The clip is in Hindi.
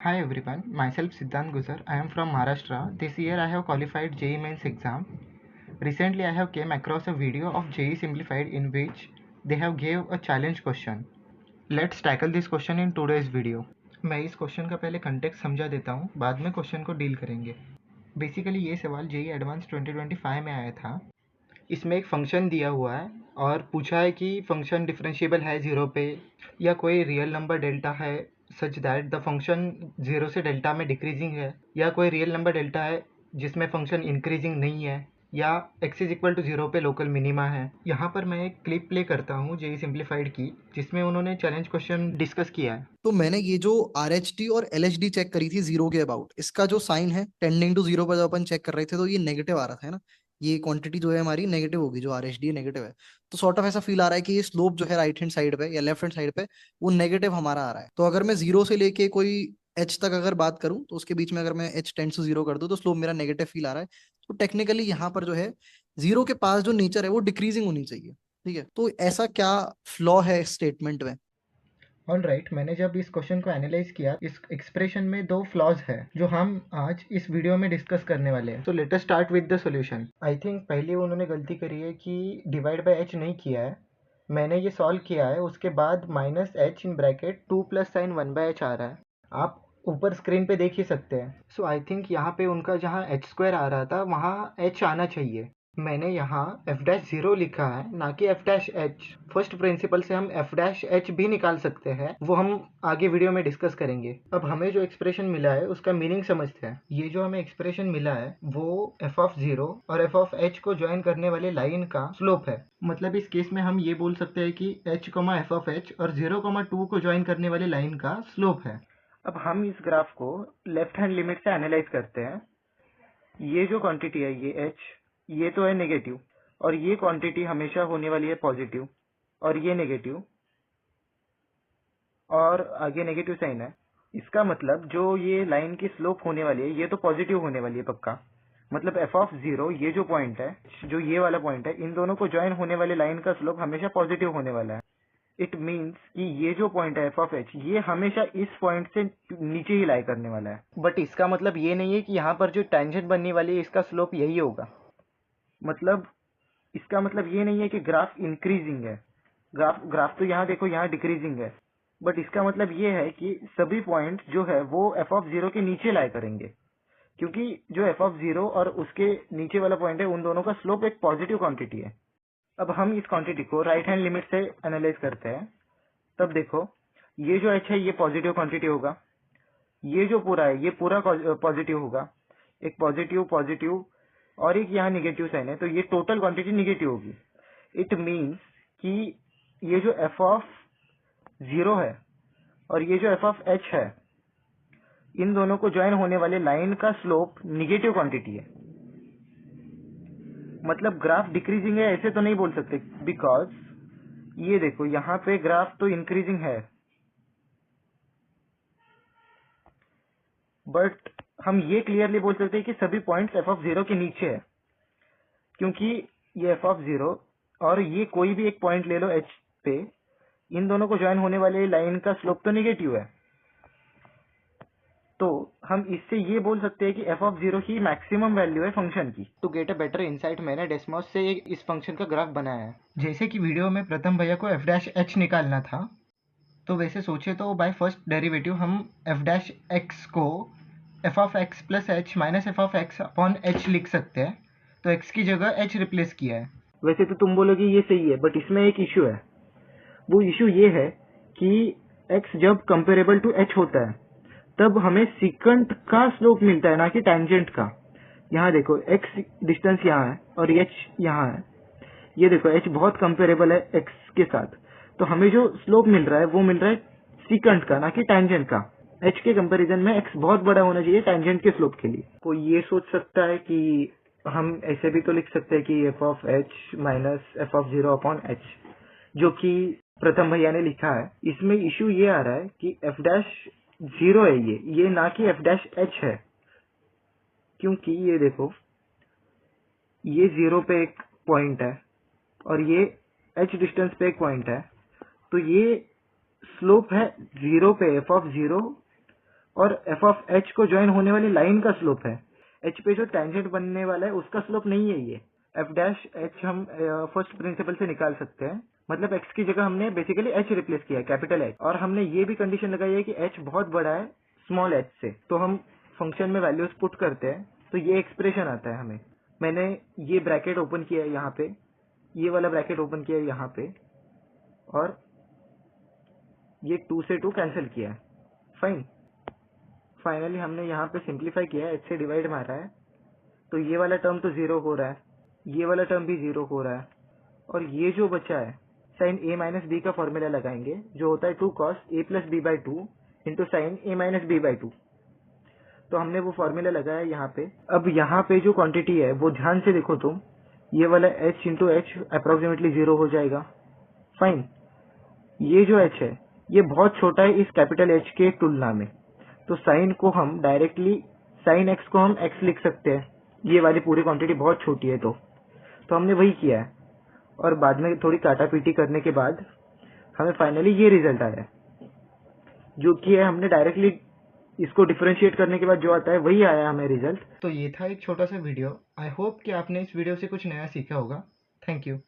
Hi everyone, myself Siddhant Guzar. I am from Maharashtra. This year I have qualified JEE Mains exam. Recently I have came across a video of JEE Simplified in which they have gave a challenge question. Let's tackle this question in today's video. मैं इस क्वेश्चन का पहले कंटेक्स्ट समझा देता हूँ, बाद में क्वेश्चन को डील करेंगे. बेसिकली ये सवाल JEE एडवांस 2025 में आया था. इसमें एक फंक्शन दिया हुआ है और पूछा है कि फंक्शन डिफरेंशिएबल है ज़ीरो पे या कोई रियल नंबर डेल्टा है such that the function zero से डेल्टा में डिक्रीजिंग है, या कोई रियल नंबर डेल्टा है जिसमें फंक्शन इंक्रीजिंग नहीं है, या x is equal to zero पे लोकल मिनिमा है. यहाँ पर मैं एक क्लिप प्ले करता हूँ JEE सिंप्लीफाइड की, जिसमें उन्होंने चैलेंज क्वेश्चन डिस्कस किया है. तो मैंने ये जो RHT और LHD चेक करी थी जीरो के अबाउट, इसका जो साइन है टेंडिंग टू जीरो पर जब अपन चेक कर रहे थे तो ये नेगेटिव आ रहा था, है ना. ये क्वांटिटी जो है हमारी नेगेटिव होगी, जो RHD नेगेटिव है. तो सॉर्ट ऑफ ऐसा फील आ रहा है कि ये स्लोप जो है राइट हैंड साइड पे या लेफ्ट हैंड साइड पे वो नेगेटिव हमारा आ रहा है. तो अगर मैं जीरो से लेके कोई h तक अगर बात करूं तो उसके बीच में अगर मैं h टेंड्स टू जीरो कर दूं तो स्लोप मेरा नेगेटिव फील आ रहा है. तो टेक्निकली यहाँ पर जो है जीरो के पास जो नेचर है वो डिक्रीजिंग होनी चाहिए. ठीक है, तो ऐसा क्या फ्लॉ है स्टेटमेंट में? ऑल राइट, मैंने जब इस क्वेश्चन को एनालाइज किया, इस एक्सप्रेशन में दो फ्लॉज है जो हम आज इस वीडियो में डिस्कस करने वाले हैं. तो let us start with the solution. I think पहले उन्होंने गलती करी है कि डिवाइड बाय एच नहीं किया है. मैंने ये सॉल्व किया है, उसके बाद minus H in bracket two plus sign one by H आ रहा है. आप ऊपर स्क्रीन पे देख ही सकते हैं. सो आई थिंक यहाँ पे उनका जहाँ एच स्क्वायर आ रहा था वहाँ एच आना चाहिए. मैंने यहाँ एफ डैश ज़ीरो लिखा है, ना कि F dash H. First principle से हम एफ डैश एच भी निकाल सकते हैं, वो हम आगे वीडियो में डिस्कस करेंगे. अब हमें जो एक्सप्रेशन मिला है उसका मीनिंग समझते हैं. ये जो हमें एक्सप्रेशन मिला है वो एफ ऑफ ज़ीरो और एफ ऑफ एच को ज्वाइन करने वाले लाइन का स्लोप है. मतलब इस केस में हम ये बोल सकते हैं कि H comma F of H और 0,2 को ज्वाइन करने वाले लाइन का स्लोप है. अब हम इस ग्राफ को लेफ्ट हैंड लिमिट से एनालाइज करते हैं. ये जो क्वांटिटी है ये एच, ये तो है नेगेटिव, और ये क्वांटिटी हमेशा होने वाली है पॉजिटिव, और ये नेगेटिव, और आगे नेगेटिव साइन है. इसका मतलब जो ये लाइन की स्लोप होने वाली है ये तो पॉजिटिव होने वाली है पक्का. मतलब एफ ऑफ जीरो, ये जो पॉइंट है, जो ये वाला पॉइंट है, इन दोनों को ज्वाइन होने वाले लाइन का स्लोप हमेशा पॉजिटिव होने वाला है. इट मीन्स कि ये जो पॉइंट है एफ ऑफ एच, ये हमेशा इस पॉइंट से नीचे ही लाई करने वाला है. बट इसका मतलब ये नहीं है कि यहाँ पर जो टेंजेंट बनने वाली है इसका स्लोप यही होगा. मतलब इसका मतलब ये नहीं है कि ग्राफ इंक्रीजिंग है. ग्राफ तो यहाँ देखो, यहाँ डिक्रीजिंग है. बट इसका मतलब ये है कि सभी पॉइंट जो है वो एफ ऑफ जीरो के नीचे लाई करेंगे, क्योंकि जो एफ ऑफ जीरो और उसके नीचे वाला पॉइंट है उन दोनों का स्लोप एक पॉजिटिव क्वांटिटी है. अब हम इस क्वांटिटी को राइट हैंड लिमिट से एनालाइज करते हैं. तब देखो, ये जो एच है ये पॉजिटिव क्वांटिटी होगा, ये जो पूरा है ये पूरा पॉजिटिव होगा. एक पॉजिटिव पॉजिटिव और एक यहाँ निगेटिव साइन है, तो ये टोटल क्वांटिटी निगेटिव होगी. इट मीन्स कि ये जो एफ ऑफ जीरो है और ये जो एफ ऑफ एच है, इन दोनों को ज्वाइन होने वाले लाइन का स्लोप निगेटिव क्वांटिटी है. मतलब ग्राफ डिक्रीजिंग है ऐसे तो नहीं बोल सकते, बिकॉज ये देखो यहाँ पे ग्राफ तो इंक्रीजिंग है, बट हम ये क्लियरली बोल सकते हैं कि सभी पॉइंट्स एफ ऑफ जीरो के नीचे है, क्योंकि ये एफ ऑफ जीरो और ये कोई भी एक पॉइंट ले लो एच पे, इन दोनों को ज्वाइन होने वाले लाइन का स्लोप तो निगेटिव है. तो हम इससे ये बोल सकते हैं कि एफ ऑफ जीरो ही मैक्सिमम वैल्यू है फंक्शन की. To get a better insight मैंने डेस्मोस से इस फंक्शन का ग्राफ बनाया है. जैसे कि वीडियो में प्रथम भैया को एफ डैश एच निकालना था, तो वैसे सोचे तो बाय फर्स्ट डेरिवेटिव हम एफ डैश एक्स को F of x plus H minus F of x upon H लिख सकते हैं. तो एक्स की जगह एच रिप्लेस किया है. वैसे तो तुम बोलोगे ये सही है, बट इसमें एक इश्यू है. वो इश्यू ये है कि एक्स जब कंपेरेबल टू एच होता है तब हमें सीकेंट का स्लोप मिलता है, ना कि टेंजेंट का. यहाँ देखो एक्स डिस्टेंस यहाँ है और एच यहाँ है. ये देखो एच बहुत कंपेरेबल है एक्स के साथ, तो हमें जो स्लोप मिल रहा है वो मिल रहा है सीकेंट का, ना कि टेंजेंट का. एच के कंपैरिजन में एक्स बहुत बड़ा होना चाहिए टेंजेंट के स्लोप के लिए. कोई ये सोच सकता है कि हम ऐसे भी तो लिख सकते हैं कि F of H minus F of zero upon H, जो कि प्रथम भैया ने लिखा है. इसमें इश्यू ये आ रहा है कि एफ डैश जीरो है ये ना कि एफ डैश एच है. क्योंकि ये देखो, ये जीरो पे एक पॉइंट है और ये एच डिस्टेंस पे एक पॉइंट है, तो ये स्लोप है जीरो पे एफ ऑफ जीरो और एफ ऑफ एच को ज्वाइन होने वाली लाइन का स्लोप है। एच पे जो टेंजेंट बनने वाला है उसका स्लोप नहीं है ये। एफ डैश एच हम फर्स्ट प्रिंसिपल से निकाल सकते हैं, मतलब एक्स की जगह हमने बेसिकली एच रिप्लेस किया है, कैपिटल एच, और हमने ये भी कंडीशन लगाई है कि एच बहुत बड़ा है स्मॉल एच से। तो हम फंक्शन में वैल्यूज पुट करते हैं तो ये एक्सप्रेशन आता है हमें। मैंने ये ब्रैकेट ओपन किया है यहाँ पे, ये वाला ब्रैकेट ओपन किया है यहाँ पे, और ये 2 से 2 कैंसिल किया है। फाइन। फाइनली हमने यहाँ पे सिंप्लीफाई किया है, एच से डिवाइड मारा है, तो ये वाला टर्म तो 0 हो रहा है, ये वाला टर्म भी 0 हो रहा है, और ये जो बचा है साइन a माइनस बी का फॉर्मूला लगाएंगे जो होता है 2 cos a plus B by 2 into sine a minus B by 2। तो हमने वो फॉर्मूला लगाया यहाँ पे। अब यहाँ पे जो क्वांटिटी है वो ध्यान से देखो तुम, ये वाला h इंटू एच अप्रोक्सीमेटली 0 हो जाएगा। फाइन। ये जो h है ये बहुत छोटा है इस कैपिटल H के तुलना में, तो साइन को हम डायरेक्टली साइन x को हम x लिख सकते हैं, ये वाली पूरी क्वांटिटी बहुत छोटी है तो हमने वही किया है, और बाद में थोड़ी काटा पीटी करने के बाद हमें फाइनली ये रिजल्ट आया, जो कि है हमने डायरेक्टली इसको डिफरेंशिएट करने के बाद जो आता है वही आया हमें रिजल्ट। तो ये था एक छोटा सा वीडियो। आई होप कि आपने इस वीडियो से कुछ नया सीखा होगा। Thank you.